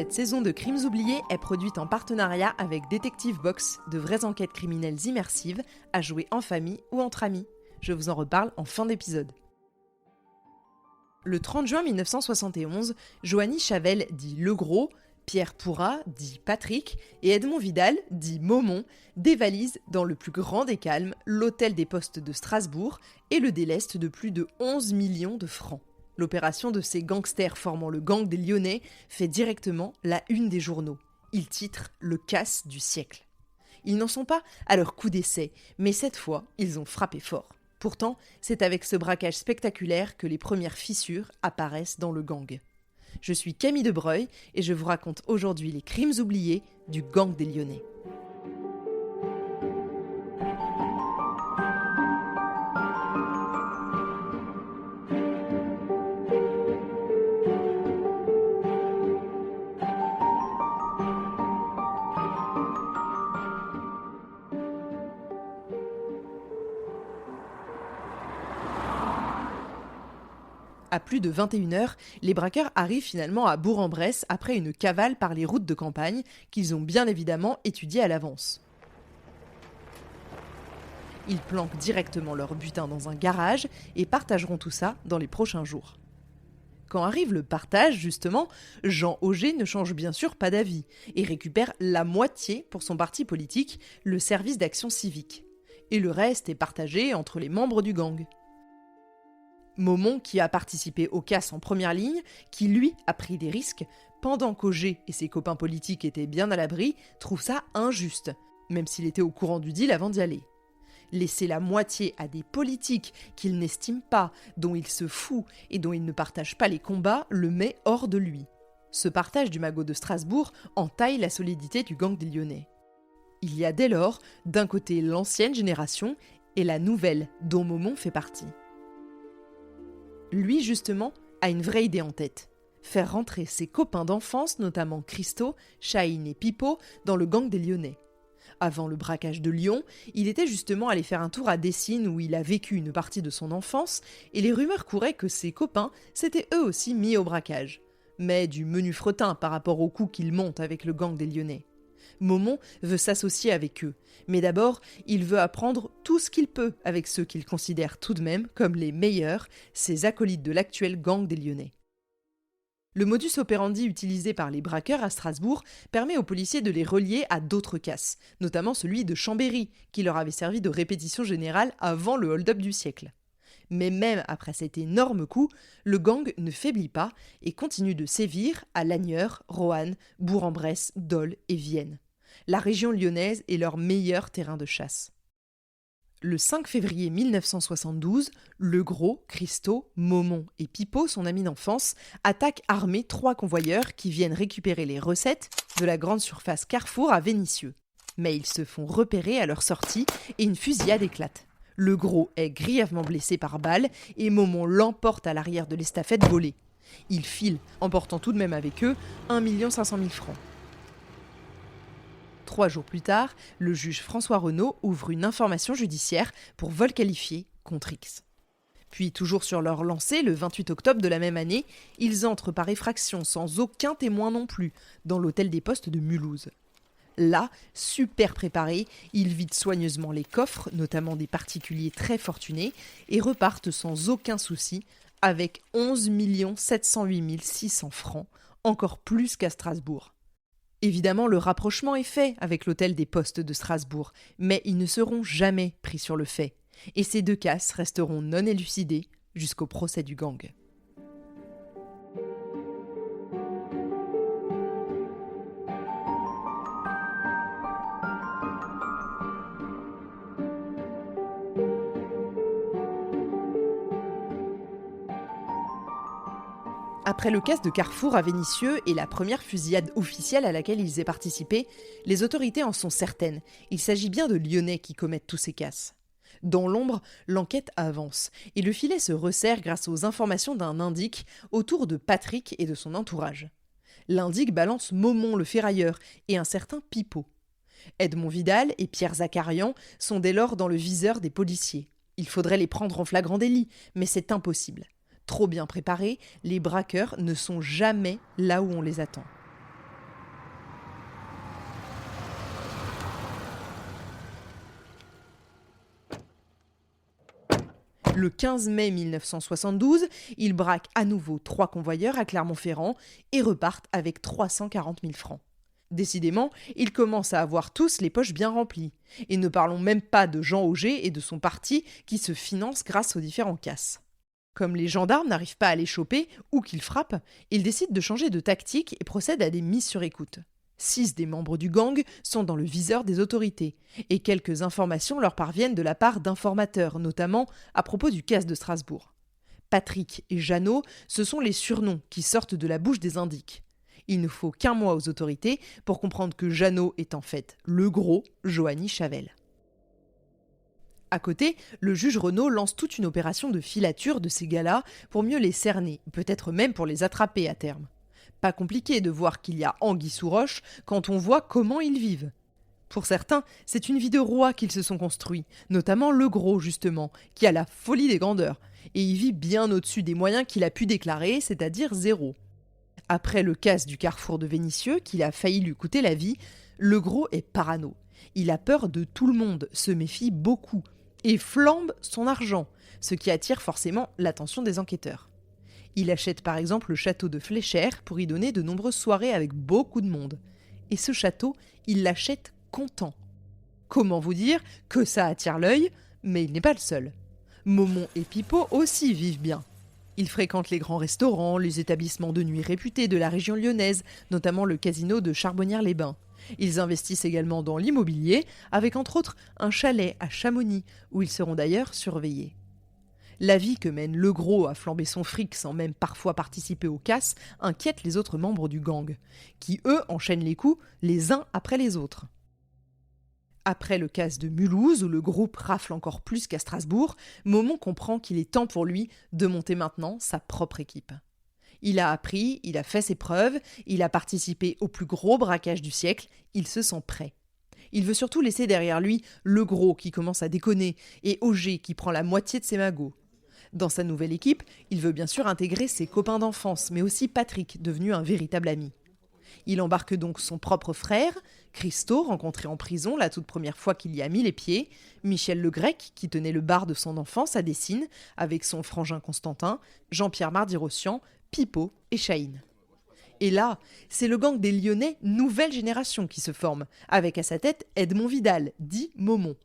Cette saison de Crimes oubliés est produite en partenariat avec Detective Box, de vraies enquêtes criminelles immersives à jouer en famille ou entre amis. Je vous en reparle en fin d'épisode. Le 30 juin 1971, Joanny Chavel, dit Le Gros, Pierre Pourrat, dit Patrick, et Edmond Vidal, dit Momon, dévalisent dans le plus grand des calmes l'hôtel des postes de Strasbourg et le délestent de plus de 11 millions de francs. L'opération de ces gangsters formant le gang des Lyonnais fait directement la une des journaux. Ils titrent « Le casse du siècle ». Ils n'en sont pas à leur coup d'essai, mais cette fois, ils ont frappé fort. Pourtant, c'est avec ce braquage spectaculaire que les premières fissures apparaissent dans le gang. Je suis Camille Debreuil et je vous raconte aujourd'hui les crimes oubliés du gang des Lyonnais. À plus de 21h, les braqueurs arrivent finalement à Bourg-en-Bresse après une cavale par les routes de campagne qu'ils ont bien évidemment étudiées à l'avance. Ils planquent directement leur butin dans un garage et partageront tout ça dans les prochains jours. Quand arrive le partage, justement, Jean Auger ne change bien sûr pas d'avis et récupère la moitié pour son parti politique, le service d'action civique. Et le reste est partagé entre les membres du gang. Momon, qui a participé au casse en première ligne, qui lui a pris des risques, pendant qu'Auger et ses copains politiques étaient bien à l'abri, trouve ça injuste, même s'il était au courant du deal avant d'y aller. Laisser la moitié à des politiques qu'il n'estime pas, dont il se fout et dont il ne partage pas les combats, le met hors de lui. Ce partage du magot de Strasbourg entaille la solidité du gang des Lyonnais. Il y a dès lors, d'un côté l'ancienne génération et la nouvelle, dont Momon fait partie. Lui, justement, a une vraie idée en tête. Faire rentrer ses copains d'enfance, notamment Christo, Chahine et Pipo, dans le gang des Lyonnais. Avant le braquage de Lyon, il était justement allé faire un tour à Dessines où il a vécu une partie de son enfance, et les rumeurs couraient que ses copains s'étaient eux aussi mis au braquage. Mais du menu fretin par rapport au coup qu'il monte avec le gang des Lyonnais. Momon veut s'associer avec eux, mais d'abord, il veut apprendre tout ce qu'il peut avec ceux qu'il considère tout de même comme les meilleurs, ses acolytes de l'actuel gang des Lyonnais. Le modus operandi utilisé par les braqueurs à Strasbourg permet aux policiers de les relier à d'autres casses, notamment celui de Chambéry, qui leur avait servi de répétition générale avant le hold-up du siècle. Mais même après cet énorme coup, le gang ne faiblit pas et continue de sévir à Lagnières, Roanne, Bourg-en-Bresse, Dole et Vienne. La région lyonnaise est leur meilleur terrain de chasse. Le 5 février 1972, Le Gros, Christo, Momon et Pipo, son ami d'enfance, attaquent armés 3 convoyeurs qui viennent récupérer les recettes de la grande surface Carrefour à Vénissieux. Mais ils se font repérer à leur sortie et une fusillade éclate. Le Gros est grièvement blessé par balle et Momon l'emporte à l'arrière de l'estafette volée. Ils filent, emportant tout de même avec eux 1 500 000 francs. 3 jours plus tard, le juge François Renaud ouvre une information judiciaire pour vol qualifié contre X. Puis, toujours sur leur lancée, le 28 octobre de la même année, ils entrent par effraction, sans aucun témoin non plus, dans l'hôtel des postes de Mulhouse. Là, super préparés, ils vident soigneusement les coffres, notamment des particuliers très fortunés, et repartent sans aucun souci avec 11 708 600 francs, encore plus qu'à Strasbourg. Évidemment, le rapprochement est fait avec l'hôtel des postes de Strasbourg, mais ils ne seront jamais pris sur le fait. Et ces 2 casses resteront non élucidées jusqu'au procès du gang. Après le casse de Carrefour à Vénissieux et la première fusillade officielle à laquelle ils aient participé, les autorités en sont certaines. Il s'agit bien de Lyonnais qui commettent tous ces casses. Dans l'ombre, l'enquête avance et le filet se resserre grâce aux informations d'un indique autour de Patrick et de son entourage. L'indique balance Momon le ferrailleur et un certain Pipo. Edmond Vidal et Pierre Zakarian sont dès lors dans le viseur des policiers. Il faudrait les prendre en flagrant délit, mais c'est impossible. Trop bien préparés, les braqueurs ne sont jamais là où on les attend. Le 15 mai 1972, ils braquent à nouveau 3 convoyeurs à Clermont-Ferrand et repartent avec 340 000 francs. Décidément, ils commencent à avoir tous les poches bien remplies. Et ne parlons même pas de Jean Auger et de son parti qui se financent grâce aux différents casses. Comme les gendarmes n'arrivent pas à les choper ou qu'ils frappent, ils décident de changer de tactique et procèdent à des mises sur écoute. 6 des membres du gang sont dans le viseur des autorités, et quelques informations leur parviennent de la part d'informateurs, notamment à propos du casse de Strasbourg. Patrick et Jeannot, ce sont les surnoms qui sortent de la bouche des indiques. Il ne faut qu'un mois aux autorités pour comprendre que Jeannot est en fait le gros Johanny Chavel. À côté, le juge Renaud lance toute une opération de filature de ces gars-là pour mieux les cerner, peut-être même pour les attraper à terme. Pas compliqué de voir qu'il y a anguille sous roche quand on voit comment ils vivent. Pour certains, c'est une vie de roi qu'ils se sont construits, notamment le gros justement, qui a la folie des grandeurs, et il vit bien au-dessus des moyens qu'il a pu déclarer, c'est-à-dire 0. Après le casse du carrefour de Vénissieux, qu'il a failli lui coûter la vie, le gros est parano. Il a peur de tout le monde, se méfie beaucoup, et flambe son argent, ce qui attire forcément l'attention des enquêteurs. Il achète par exemple le château de Fléchères pour y donner de nombreuses soirées avec beaucoup de monde. Et ce château, il l'achète content. Comment vous dire que ça attire l'œil, mais il n'est pas le seul. Momon et Pipo aussi vivent bien. Ils fréquentent les grands restaurants, les établissements de nuit réputés de la région lyonnaise, notamment le casino de Charbonnières-les-Bains. Ils investissent également dans l'immobilier, avec entre autres un chalet à Chamonix, où ils seront d'ailleurs surveillés. La vie que mène le gros à flamber son fric sans même parfois participer aux casses inquiète les autres membres du gang, qui eux enchaînent les coups les uns après les autres. Après le casse de Mulhouse, où le groupe rafle encore plus qu'à Strasbourg, Momon comprend qu'il est temps pour lui de monter maintenant sa propre équipe. Il a appris, il a fait ses preuves, il a participé au plus gros braquage du siècle, il se sent prêt. Il veut surtout laisser derrière lui le gros qui commence à déconner et Auger qui prend la moitié de ses magots. Dans sa nouvelle équipe, il veut bien sûr intégrer ses copains d'enfance, mais aussi Patrick, devenu un véritable ami. Il embarque donc son propre frère, Christo, rencontré en prison la toute première fois qu'il y a mis les pieds, Michel le Grec, qui tenait le bar de son enfance à Dessines, avec son frangin Constantin, Jean-Pierre Mardy-Rossian, Pipo et Chahine. Et là, c'est le gang des Lyonnais nouvelle génération qui se forme, avec à sa tête Edmond Vidal, dit Momon.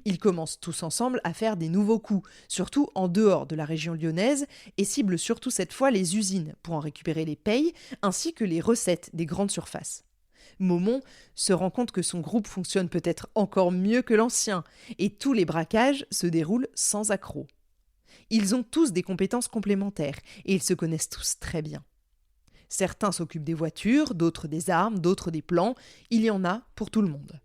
Ils commencent tous ensemble à faire des nouveaux coups, surtout en dehors de la région lyonnaise, et ciblent surtout cette fois les usines pour en récupérer les payes, ainsi que les recettes des grandes surfaces. Momon se rend compte que son groupe fonctionne peut-être encore mieux que l'ancien, et tous les braquages se déroulent sans accroc. Ils ont tous des compétences complémentaires, et ils se connaissent tous très bien. Certains s'occupent des voitures, d'autres des armes, d'autres des plans, il y en a pour tout le monde.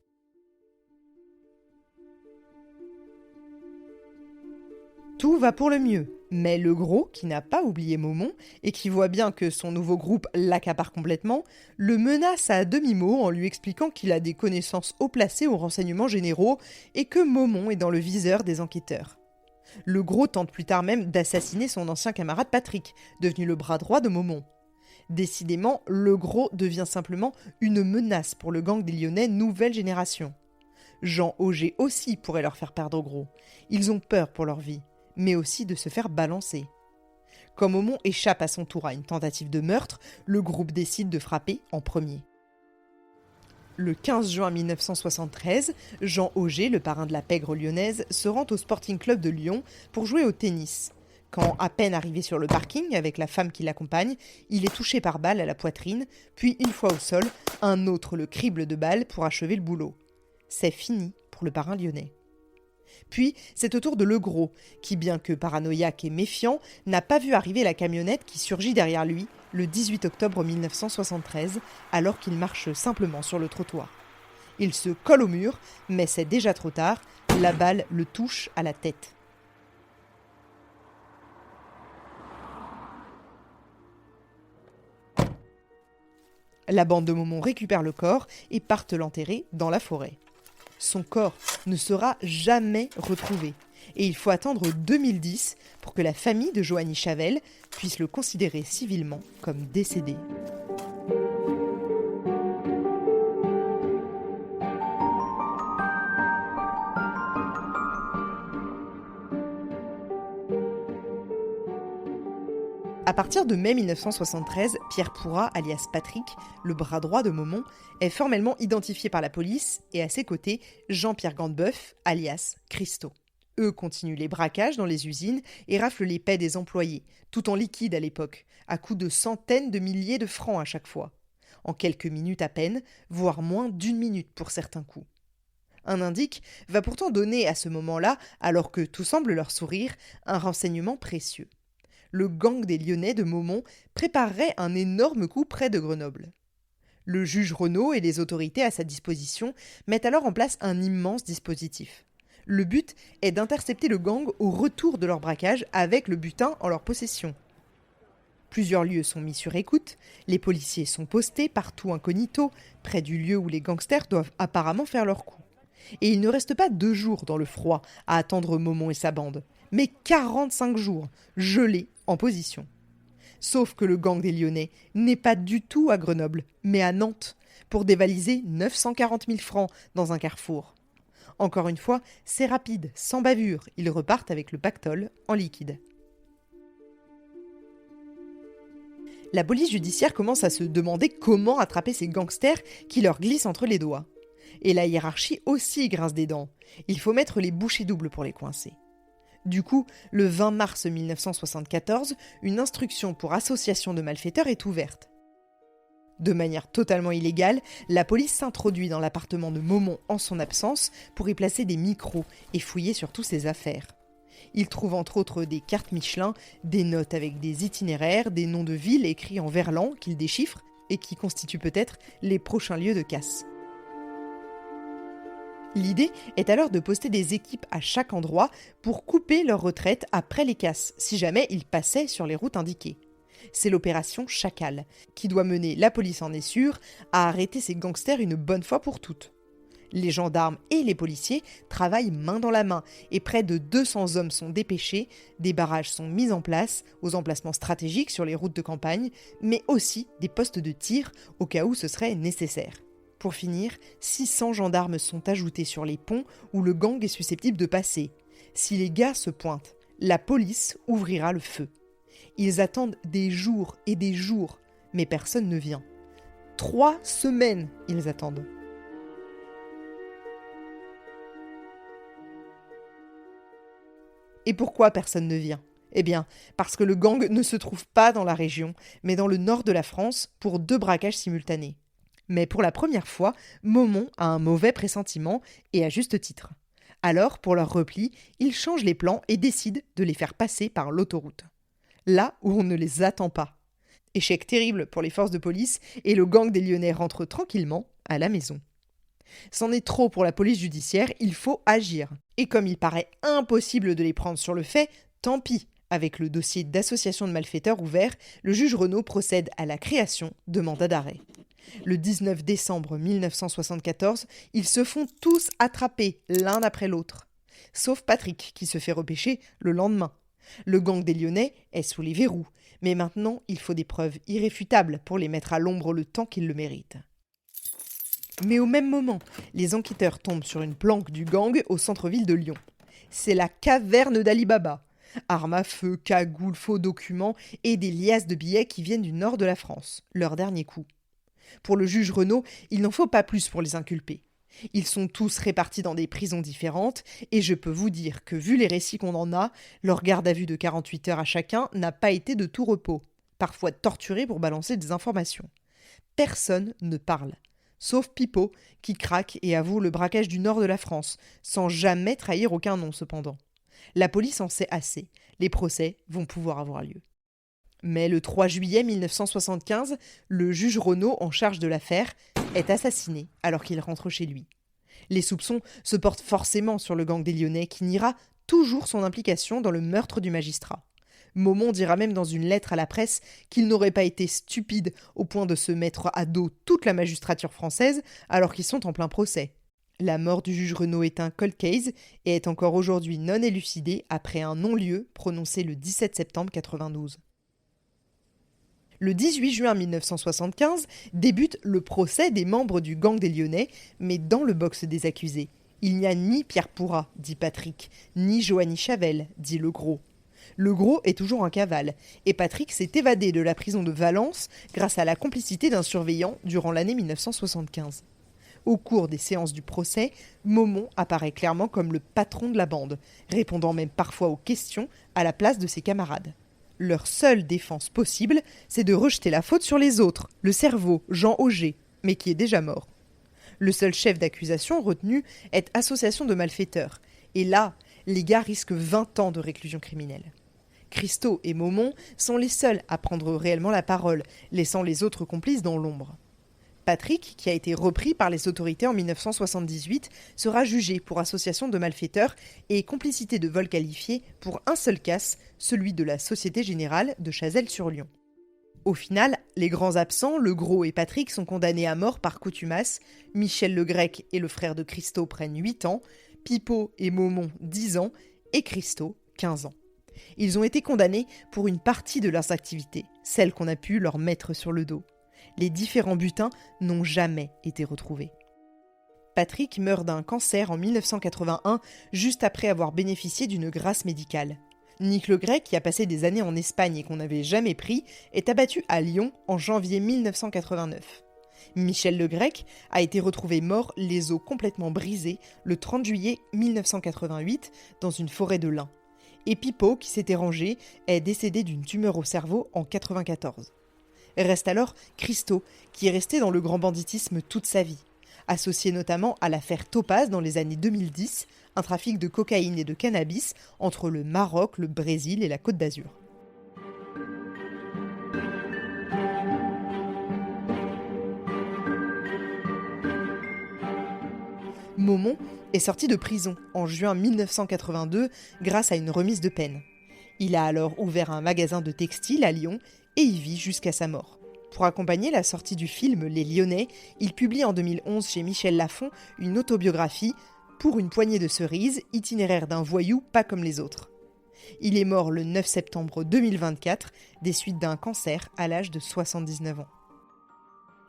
Tout va pour le mieux, mais le gros, qui n'a pas oublié Momon et qui voit bien que son nouveau groupe l'accapare complètement, le menace à demi-mot en lui expliquant qu'il a des connaissances haut placées aux renseignements généraux et que Momon est dans le viseur des enquêteurs. Le gros tente plus tard même d'assassiner son ancien camarade Patrick, devenu le bras droit de Momon. Décidément, le gros devient simplement une menace pour le gang des Lyonnais nouvelle génération. Jean Auger aussi pourrait leur faire perdre gros. Ils ont peur pour leur vie, mais aussi de se faire balancer. Quand Momon échappe à son tour à une tentative de meurtre, le groupe décide de frapper en premier. Le 15 juin 1973, Jean Auger, le parrain de la pègre lyonnaise, se rend au Sporting Club de Lyon pour jouer au tennis. Quand, à peine arrivé sur le parking avec la femme qui l'accompagne, il est touché par balle à la poitrine, puis une fois au sol, un autre le crible de balles pour achever le boulot. C'est fini pour le parrain lyonnais. Puis, c'est au tour de Le Gros, qui, bien que paranoïaque et méfiant, n'a pas vu arriver la camionnette qui surgit derrière lui le 18 octobre 1973, alors qu'il marche simplement sur le trottoir. Il se colle au mur, mais c'est déjà trop tard, la balle le touche à la tête. La bande de Momon récupère le corps et partent l'enterrer dans la forêt. Son corps ne sera jamais retrouvé et il faut attendre 2010 pour que la famille de Johanny Chavel puisse le considérer civilement comme décédé. À partir de mai 1973, Pierre Pourrat, alias Patrick, le bras droit de Momon, est formellement identifié par la police et à ses côtés, Jean-Pierre Gandebeuf, alias Christo. Eux continuent les braquages dans les usines et raflent les paies des employés, tout en liquide à l'époque, à coups de centaines de milliers de francs à chaque fois. En quelques minutes à peine, voire moins d'1 minute pour certains coups. Un indique va pourtant donner à ce moment-là, alors que tout semble leur sourire, un renseignement précieux. Le gang des Lyonnais de Momon préparerait un énorme coup près de Grenoble. Le juge Renaud et les autorités à sa disposition mettent alors en place un immense dispositif. Le but est d'intercepter le gang au retour de leur braquage avec le butin en leur possession. Plusieurs lieux sont mis sur écoute, les policiers sont postés partout incognito, près du lieu où les gangsters doivent apparemment faire leur coup. Et il ne reste pas 2 jours dans le froid à attendre Momon et sa bande, mais 45 jours, gelés en position. Sauf que le gang des Lyonnais n'est pas du tout à Grenoble, mais à Nantes, pour dévaliser 940 000 francs dans un carrefour. Encore une fois, c'est rapide, sans bavure, ils repartent avec le pactole en liquide. La police judiciaire commence à se demander comment attraper ces gangsters qui leur glissent entre les doigts. Et la hiérarchie aussi grince des dents. Il faut mettre les bouchées doubles pour les coincer. Du coup, le 20 mars 1974, une instruction pour association de malfaiteurs est ouverte. De manière totalement illégale, la police s'introduit dans l'appartement de Momon en son absence pour y placer des micros et fouiller sur toutes ses affaires. Ils trouvent entre autres des cartes Michelin, des notes avec des itinéraires, des noms de villes écrits en verlan qu'ils déchiffrent et qui constituent peut-être les prochains lieux de casse. L'idée est alors de poster des équipes à chaque endroit pour couper leur retraite après les casses, si jamais ils passaient sur les routes indiquées. C'est l'opération Chacal, qui doit mener, la police en est sûre, à arrêter ces gangsters une bonne fois pour toutes. Les gendarmes et les policiers travaillent main dans la main et près de 200 hommes sont dépêchés, des barrages sont mis en place aux emplacements stratégiques sur les routes de campagne, mais aussi des postes de tir au cas où ce serait nécessaire. Pour finir, 600 gendarmes sont ajoutés sur les ponts où le gang est susceptible de passer. Si les gars se pointent, la police ouvrira le feu. Ils attendent des jours et des jours, mais personne ne vient. 3 semaines, ils attendent. Et pourquoi personne ne vient ? Eh bien, parce que le gang ne se trouve pas dans la région, mais dans le nord de la France pour 2 braquages simultanés. Mais pour la première fois, Momon a un mauvais pressentiment, et à juste titre. Alors, pour leur repli, ils changent les plans et décident de les faire passer par l'autoroute. Là où on ne les attend pas. Échec terrible pour les forces de police, et le gang des Lyonnais rentre tranquillement à la maison. C'en est trop pour la police judiciaire, il faut agir. Et comme il paraît impossible de les prendre sur le fait, tant pis. Avec le dossier d'association de malfaiteurs ouvert, le juge Renaud procède à la création de mandats d'arrêt. Le 19 décembre 1974, ils se font tous attraper l'un après l'autre. Sauf Patrick, qui se fait repêcher le lendemain. Le gang des Lyonnais est sous les verrous, mais maintenant il faut des preuves irréfutables pour les mettre à l'ombre le temps qu'ils le méritent. Mais au même moment, les enquêteurs tombent sur une planque du gang au centre-ville de Lyon. C'est la caverne d'Ali Baba. Armes à feu, cagoules, faux documents et des liasses de billets qui viennent du nord de la France, leur dernier coup. Pour le juge Renaud, il n'en faut pas plus pour les inculper. Ils sont tous répartis dans des prisons différentes et je peux vous dire que vu les récits qu'on en a, leur garde à vue de 48 heures à chacun n'a pas été de tout repos, parfois torturés pour balancer des informations. Personne ne parle, sauf Pipo qui craque et avoue le braquage du nord de la France, sans jamais trahir aucun nom cependant. La police en sait assez, les procès vont pouvoir avoir lieu. Mais le 3 juillet 1975, le juge Renaud en charge de l'affaire est assassiné alors qu'il rentre chez lui. Les soupçons se portent forcément sur le gang des Lyonnais qui niera toujours son implication dans le meurtre du magistrat. Momon dira même dans une lettre à la presse qu'il n'aurait pas été stupide au point de se mettre à dos toute la magistrature française alors qu'ils sont en plein procès. La mort du juge Renaud est un cold case et est encore aujourd'hui non élucidée après un non-lieu prononcé le 17 septembre 1992. Le 18 juin 1975 débute le procès des membres du gang des Lyonnais, mais dans le box des accusés. Il n'y a ni Pierre Pourrat, dit Patrick, ni Joanny Chavel, dit le Gros. Le gros est toujours en cavale, et Patrick s'est évadé de la prison de Valence grâce à la complicité d'un surveillant durant l'année 1975. Au cours des séances du procès, Momon apparaît clairement comme le patron de la bande, répondant même parfois aux questions à la place de ses camarades. Leur seule défense possible, c'est de rejeter la faute sur les autres, le cerveau, Jean Auger, mais qui est déjà mort. Le seul chef d'accusation retenu est association de malfaiteurs, et là, les gars risquent 20 ans de réclusion criminelle. Christo et Momon sont les seuls à prendre réellement la parole, laissant les autres complices dans l'ombre. Patrick, qui a été repris par les autorités en 1978, sera jugé pour association de malfaiteurs et complicité de vol qualifié pour un seul cas, celui de la Société Générale de Chazelles-sur-Lyon. Au final, les grands absents, le Gros et Patrick, sont condamnés à mort par contumace, Michel le Grec et le frère de Christo prennent 8 ans, Pipo et Momon 10 ans et Christo 15 ans. Ils ont été condamnés pour une partie de leurs activités, celle qu'on a pu leur mettre sur le dos. Les différents butins n'ont jamais été retrouvés. Patrick meurt d'un cancer en 1981, juste après avoir bénéficié d'une grâce médicale. Nick le Grec, qui a passé des années en Espagne et qu'on n'avait jamais pris, est abattu à Lyon en janvier 1989. Michel le Grec a été retrouvé mort, les os complètement brisés, le 30 juillet 1988 dans une forêt de lin. Et Pipo, qui s'était rangé, est décédé d'une tumeur au cerveau en 1994. Reste alors Christo, qui est resté dans le grand banditisme toute sa vie, associé notamment à l'affaire Topaz dans les années 2010, un trafic de cocaïne et de cannabis entre le Maroc, le Brésil et la Côte d'Azur. Momon est sorti de prison en juin 1982 grâce à une remise de peine. Il a alors ouvert un magasin de textile à Lyon et y vit jusqu'à sa mort. Pour accompagner la sortie du film Les Lyonnais, il publie en 2011 chez Michel Lafon une autobiographie « Pour une poignée de cerises, itinéraire d'un voyou pas comme les autres ». Il est mort le 9 septembre 2024 des suites d'un cancer à l'âge de 79 ans.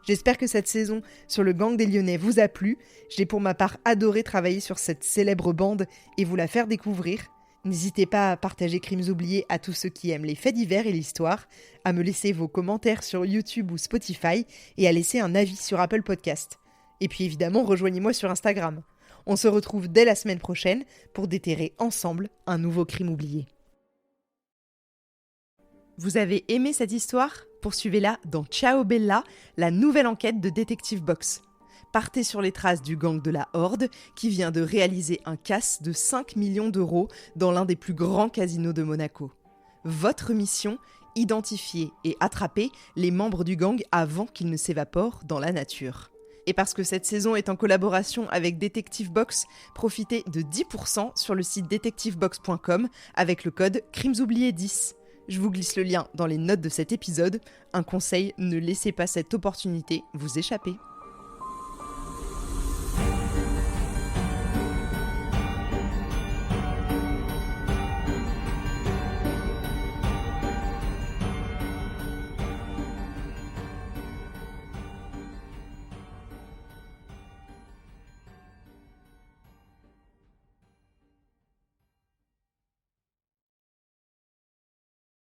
J'espère que cette saison sur le gang des Lyonnais vous a plu. J'ai pour ma part adoré travailler sur cette célèbre bande et vous la faire découvrir. N'hésitez pas à partager Crimes oubliés à tous ceux qui aiment les faits divers et l'histoire, à me laisser vos commentaires sur YouTube ou Spotify et à laisser un avis sur Apple Podcast. Et puis évidemment, rejoignez-moi sur Instagram. On se retrouve dès la semaine prochaine pour déterrer ensemble un nouveau crime oublié. Vous avez aimé cette histoire ? Poursuivez-la dans Ciao Bella, la nouvelle enquête de Detective Box. Partez sur les traces du gang de la Horde qui vient de réaliser un casse de 5 millions d'euros dans l'un des plus grands casinos de Monaco. Votre mission, identifier et attraper les membres du gang avant qu'ils ne s'évaporent dans la nature. Et parce que cette saison est en collaboration avec Detective Box, profitez de 10% sur le site detectivebox.com avec le code CrimesOubliés10. Je vous glisse le lien dans les notes de cet épisode. Un conseil, ne laissez pas cette opportunité vous échapper.